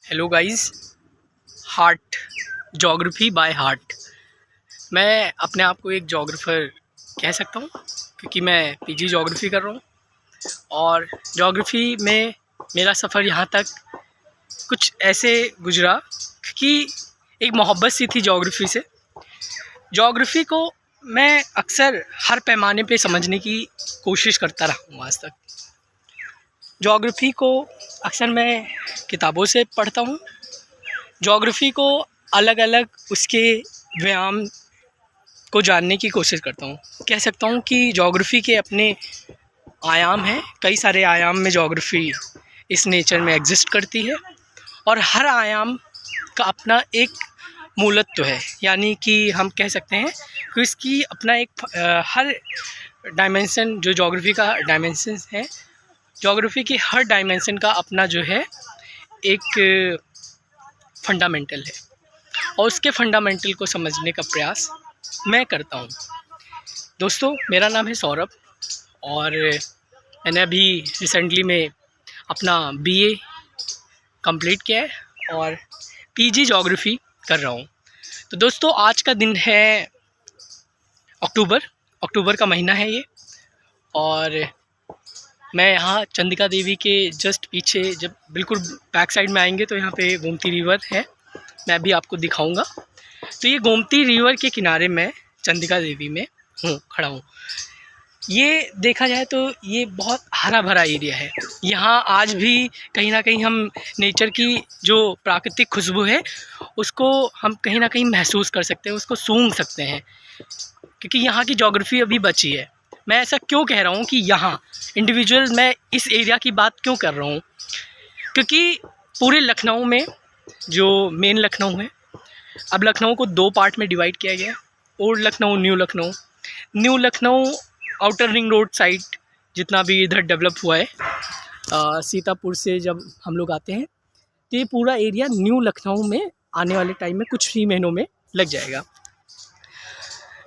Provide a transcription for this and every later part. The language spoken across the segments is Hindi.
Hello guys, heart geography by heart. मैं अपने आप को एक जोग्राफ़र कह सकता हूँ क्योंकि मैं पीजी जोग्राफ़ी कर रहा हूँ। और जोग्राफ़ी में मेरा सफ़र यहाँ तक कुछ ऐसे गुजरा कि एक मोहब्बत सी थी जोग्राफ़ी से। जोग्राफ़ी को मैं अक्सर हर पैमाने पे समझने की कोशिश करता रहा हूँ आज तक। जोग्राफ़ी को अक्सर मैं किताबों से पढ़ता हूँ। जोग्राफ़ी को अलग अलग उसके व्यायाम को जानने की कोशिश करता हूँ। कह सकता हूँ कि जोग्राफ़ी के अपने आयाम हैं, कई सारे आयाम में जोग्राफ़ी इस नेचर में एग्जिस्ट करती है और हर आयाम का अपना एक मूलत्व है। यानी कि हम कह सकते हैं कि इसकी अपना एक हर डायमेंशन जो जोग्राफ़ी का डायमेंशन है, जोग्राफ़ी की हर डायमेंशन का अपना जो है एक फंडामेंटल है और उसके फंडामेंटल को समझने का प्रयास मैं करता हूँ। दोस्तों, मेरा नाम है सौरभ और मैंने अभी रिसेंटली में अपना बीए कंप्लीट किया है और पीजी जोग्राफ़ी कर रहा हूँ। तो दोस्तों, आज का दिन है अक्टूबर का महीना है ये, और मैं यहाँ चंदिका देवी के जस्ट पीछे, जब बिल्कुल बैक साइड में आएंगे तो यहाँ पे गोमती रिवर है, मैं भी आपको दिखाऊंगा। तो ये गोमती रिवर के किनारे मैं चंदिका देवी में खड़ा हूँ। ये देखा जाए तो ये बहुत हरा भरा एरिया है। यहाँ आज भी कहीं ना कहीं हम नेचर की जो प्राकृतिक खुशबू है उसको हम कहीं ना कहीं महसूस कर सकते हैं, उसको सूंघ सकते हैं, क्योंकि यहाँ की जोग्राफ़ी अभी बची है। मैं ऐसा क्यों कह रहा हूँ कि यहाँ इंडिविजुअल मैं इस एरिया की बात क्यों कर रहा हूँ, क्योंकि पूरे लखनऊ में जो मेन लखनऊ है, अब लखनऊ को दो पार्ट में डिवाइड किया गया है, old Lucknow, new Lucknow. New Lucknow outer ring road side जितना भी इधर डेवलप हुआ है, सीतापुर से जब हम लोग आते हैं तो ये पूरा एरिया न्यू लखनऊ में आने वाले टाइम में कुछ ही महीनों में लग जाएगा।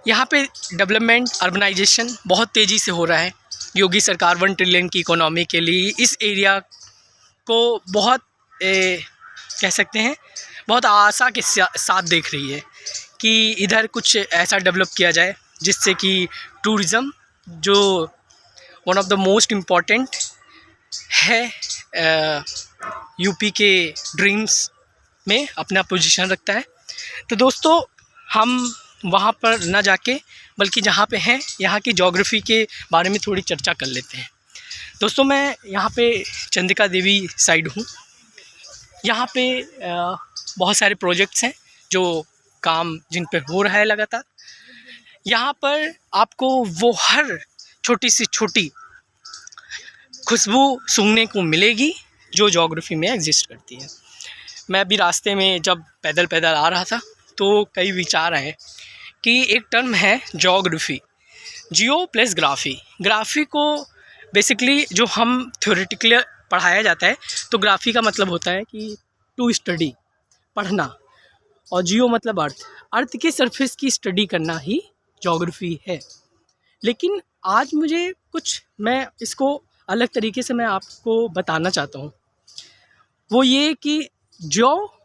यहाँ पे डेवलपमेंट, अर्बनाइजेशन बहुत तेज़ी से हो रहा है। योगी सरकार 1 ट्रिलियन की इकोनॉमी के लिए इस एरिया को बहुत कह सकते हैं बहुत आशा के साथ देख रही है कि इधर कुछ ऐसा डेवलप किया जाए जिससे कि टूरिज़्म, जो one of the most important है, यूपी के ड्रीम्स में अपना पोजीशन रखता है। तो दोस्तों, हम वहाँ पर ना जाके बल्कि जहाँ पे हैं यहाँ की जोग्राफ़ी के बारे में थोड़ी चर्चा कर लेते हैं। दोस्तों, मैं यहाँ पे चंदिका देवी साइड हूँ। यहाँ पे बहुत सारे प्रोजेक्ट्स हैं जो काम जिन पे हो रहा है लगातार। यहाँ पर आपको वो हर छोटी सी छोटी खुशबू सूंघने को मिलेगी जो जोग्राफ़ी में एग्जिस्ट करती है। मैं अभी रास्ते में जब पैदल आ रहा था तो कई विचार आए कि एक टर्म है जोग्राफ़ी, जियो प्लस ग्राफ़ी। ग्राफ़ी को बेसिकली जो हम थ्योरेटिकली पढ़ाया जाता है, तो ग्राफ़ी का मतलब होता है कि टू स्टडी, पढ़ना, और जियो मतलब अर्थ के सरफेस की स्टडी करना ही जोग्राफ़ी है। लेकिन आज मुझे मैं इसको अलग तरीके से मैं आपको बताना चाहता हूँ। वो ये कि जियो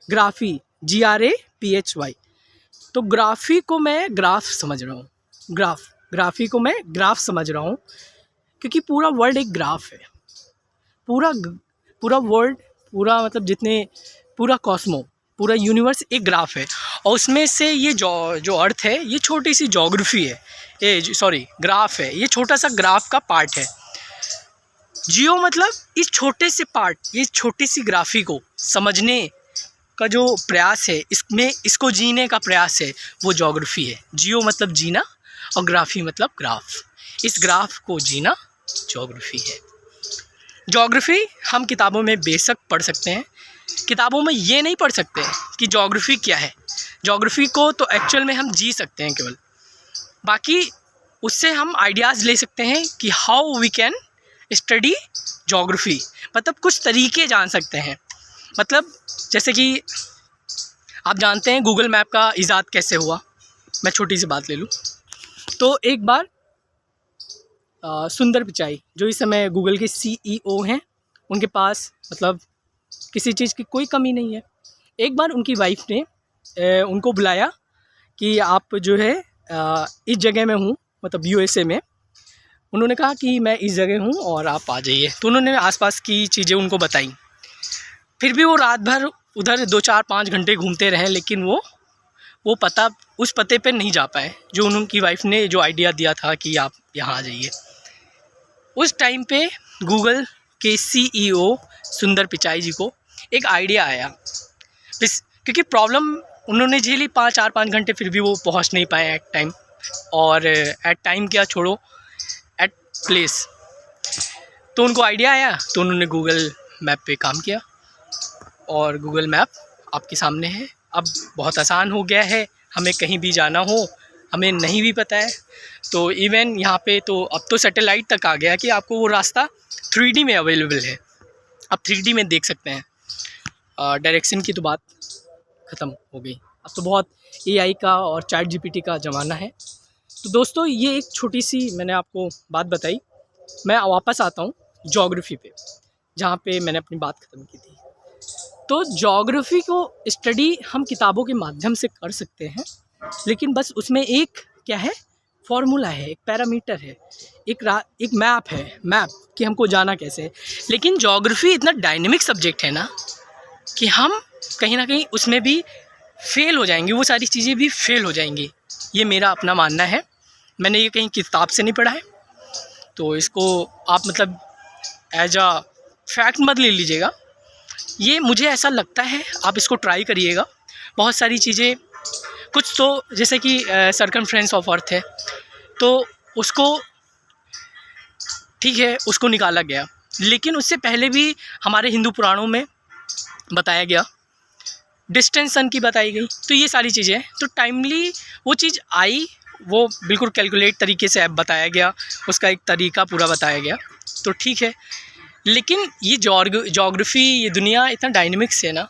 ग्राफ़ी GRAPHY। तो ग्राफ़ी को मैं ग्राफ समझ रहा हूँ, ग्राफ़ी को मैं ग्राफ समझ रहा हूँ, क्योंकि पूरा वर्ल्ड एक ग्राफ है। पूरा वर्ल्ड, पूरा मतलब पूरा कॉस्मो, पूरा यूनिवर्स एक ग्राफ है, और उसमें से ये जो अर्थ है ये छोटी सी जोग्राफ़ी है, ग्राफ है। ये छोटा सा ग्राफ का पार्ट है। जियो मतलब इस छोटे से पार्ट, ये छोटी सी ग्राफ़ी को समझने का जो प्रयास है, इसको जीने का प्रयास है, वो जोग्राफ़ी है। जियो मतलब जीना और ग्राफ़ी मतलब ग्राफ। इस ग्राफ को जीना जोग्राफ़ी है। जोग्राफ़ी हम किताबों में बेशक पढ़ सकते हैं, किताबों में ये नहीं पढ़ सकते कि जोग्राफ़ी क्या है। जोग्राफ़ी को तो एक्चुअल में हम जी सकते हैं केवल, बाकी उससे हम आइडियाज़ ले सकते हैं कि how we can study geography, मतलब कुछ तरीके जान सकते हैं। मतलब जैसे कि आप जानते हैं गूगल मैप का इजाद कैसे हुआ। मैं छोटी सी बात ले लूँ तो एक बार सुंदर पिचाई, जो इस समय गूगल के CEO हैं, उनके पास मतलब किसी चीज़ की कोई कमी नहीं है। एक बार उनकी वाइफ ने उनको बुलाया कि आप जो है इस जगह में हूँ, मतलब यूएसए में। उन्होंने कहा कि मैं इस जगह हूँ और आप आ जाइए। तो उन्होंने आसपास की चीज़ें उनको बताई। फिर भी वो रात भर उधर 2-4-5 घंटे घूमते रहे, लेकिन वो पता उस पते पे नहीं जा पाए जो उनकी वाइफ ने जो आइडिया दिया था कि आप यहाँ आ जाइए। उस टाइम पे गूगल के सीईओ सुंदर पिचाई जी को एक आइडिया आया, क्योंकि प्रॉब्लम उन्होंने झेली 4-5 घंटे, फिर भी वो पहुँच नहीं पाए एट टाइम। और एट टाइम क्या छोड़ो, एट प्लेस। तो उनको आइडिया आया, तो उन्होंने गूगल मैप पे काम किया और गूगल मैप आपके सामने है। अब बहुत आसान हो गया है, हमें कहीं भी जाना हो, हमें नहीं भी पता है तो इवन यहाँ पे तो अब तो सैटेलाइट तक आ गया कि आपको वो रास्ता 3D में अवेलेबल है, आप 3D में देख सकते हैं। डायरेक्शन की तो बात ख़त्म हो गई, अब तो बहुत AI का और चैट GPT का ज़माना है। तो दोस्तों ये एक छोटी सी मैंने आपको बात बताई। मैं वापस आता हूँ ज्योग्राफी पे, जहाँ पे मैंने अपनी बात ख़त्म की थी। तो ज्योग्राफी को स्टडी हम किताबों के माध्यम से कर सकते हैं, लेकिन बस उसमें एक क्या है, फॉर्मूला है, एक पैरामीटर है, एक मैप है, मैप कि हमको जाना कैसे है। लेकिन ज्योग्राफी इतना डायनेमिक सब्जेक्ट है ना कि हम कहीं ना कहीं उसमें भी फेल हो जाएंगे, वो सारी चीज़ें भी फेल हो जाएंगी। ये मेरा अपना मानना है, मैंने ये कहीं किताब से नहीं पढ़ा है, तो इसको आप मतलब एज अ फैक्ट मत ले लीजिएगा। ये मुझे ऐसा लगता है, आप इसको ट्राई करिएगा। बहुत सारी चीज़ें, कुछ तो जैसे कि सर्कमफ्रेंस ऑफ अर्थ है, तो उसको ठीक है, उसको निकाला गया, लेकिन उससे पहले भी हमारे हिंदू पुराणों में बताया गया, डिस्टेंस सन की बताई गई। तो ये सारी चीज़ें तो टाइमली वो चीज़ आई, वो बिल्कुल कैलकुलेट तरीके से बताया गया, उसका एक तरीका पूरा बताया गया, तो ठीक है। लेकिन ये ज्योग्राफी, ये दुनिया इतना डायनेमिक्स है ना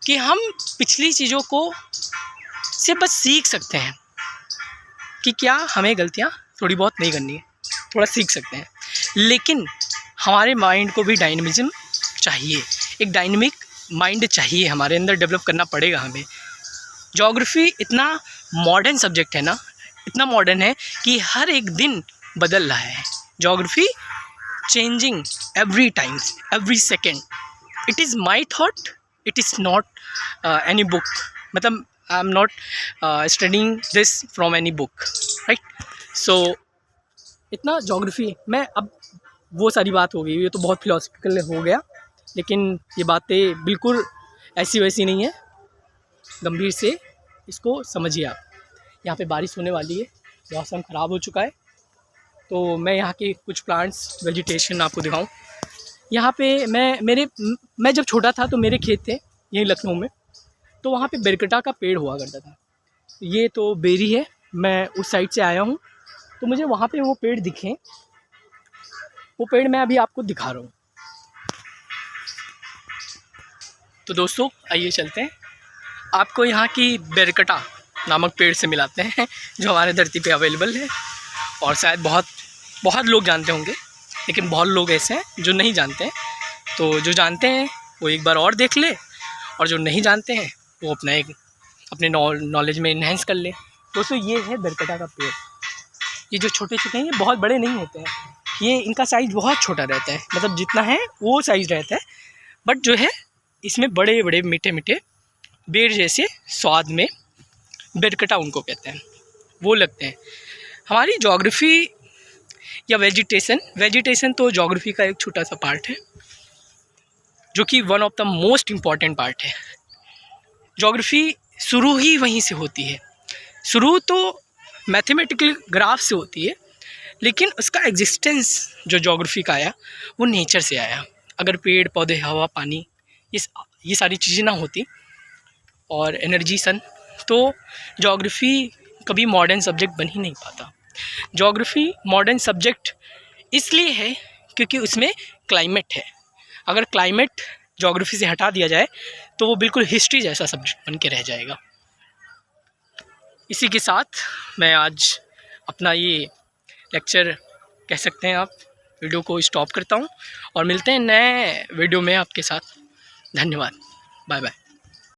कि हम पिछली चीज़ों को से बस सीख सकते हैं कि क्या हमें गलतियाँ थोड़ी बहुत नहीं करनी है, थोड़ा सीख सकते हैं। लेकिन हमारे माइंड को भी डायनेमिज्म चाहिए, एक डायनेमिक माइंड चाहिए, हमारे अंदर डेवलप करना पड़ेगा हमें। ज्योग्राफी इतना मॉडर्न सब्जेक्ट है ना, इतना मॉडर्न है कि हर एक दिन बदल रहा है। Geography changing every time, every second. It is my thought, it is not any book, मतलब I am not studying this from any book, right? So इतना ज्योग्राफी मैं, अब वो सारी बात हो गई, ये तो बहुत फिलोसफिकल हो गया, लेकिन ये बातें बिल्कुल ऐसी वैसी नहीं है, गंभीर से इसको समझिए आप। यहाँ पे बारिश होने वाली है, मौसम ख़राब हो चुका है, तो मैं यहाँ के कुछ प्लांट्स, वेजिटेशन आपको दिखाऊं। यहाँ पे मैं जब छोटा था तो मेरे खेत थे यहीं लखनऊ में, तो वहाँ पे बेरकटा का पेड़ हुआ करता था। ये तो बेरी है, मैं उस साइड से आया हूँ, तो मुझे वहाँ पे वो पेड़ दिखे, वो पेड़ मैं अभी आपको दिखा रहा हूँ। तो दोस्तों आइए चलते हैं, आपको यहाँ की बेरकटा नामक पेड़ से मिलाते हैं, जो हमारे धरती पे अवेलेबल है। और शायद बहुत लोग जानते होंगे, लेकिन बहुत लोग ऐसे हैं जो नहीं जानते हैं। तो जो जानते हैं वो एक बार और देख ले, और जो नहीं जानते हैं वो अपने नॉलेज में इन्हेंस कर ले। दोस्तों ये है बेरकटा का पेड़। ये जो छोटे छोटे हैं, ये बहुत बड़े नहीं होते हैं, ये इनका साइज़ बहुत छोटा रहता है, मतलब जितना है वो साइज़ रहता है, बट जो है इसमें बड़े बड़े मीठे मीठे बेर जैसे स्वाद में बेरकटा उनको कहते हैं, वो लगते हैं। हमारी ज्योग्राफी या वेजिटेशन तो ज्योग्राफी का एक छोटा सा पार्ट है, जो कि one of the most important part है। ज्योग्राफी शुरू ही वहीं से होती है, शुरू तो मैथमेटिकल ग्राफ से होती है, लेकिन उसका एग्जिस्टेंस जो ज्योग्राफी का आया वो नेचर से आया। अगर पेड़ पौधे, हवा, पानी, ये सारी चीज़ें ना होती, और एनर्जी, सन, तो ज्योग्राफी कभी मॉडर्न सब्जेक्ट बन ही नहीं पाता। ज्योग्राफी मॉडर्न सब्जेक्ट इसलिए है क्योंकि उसमें क्लाइमेट है। अगर क्लाइमेट ज्योग्राफी से हटा दिया जाए तो वो बिल्कुल हिस्ट्री जैसा सब्जेक्ट बन के रह जाएगा। इसी के साथ मैं आज अपना ये लेक्चर, कह सकते हैं आप, वीडियो को स्टॉप करता हूँ और मिलते हैं नए वीडियो में आपके साथ। धन्यवाद, बाय बाय।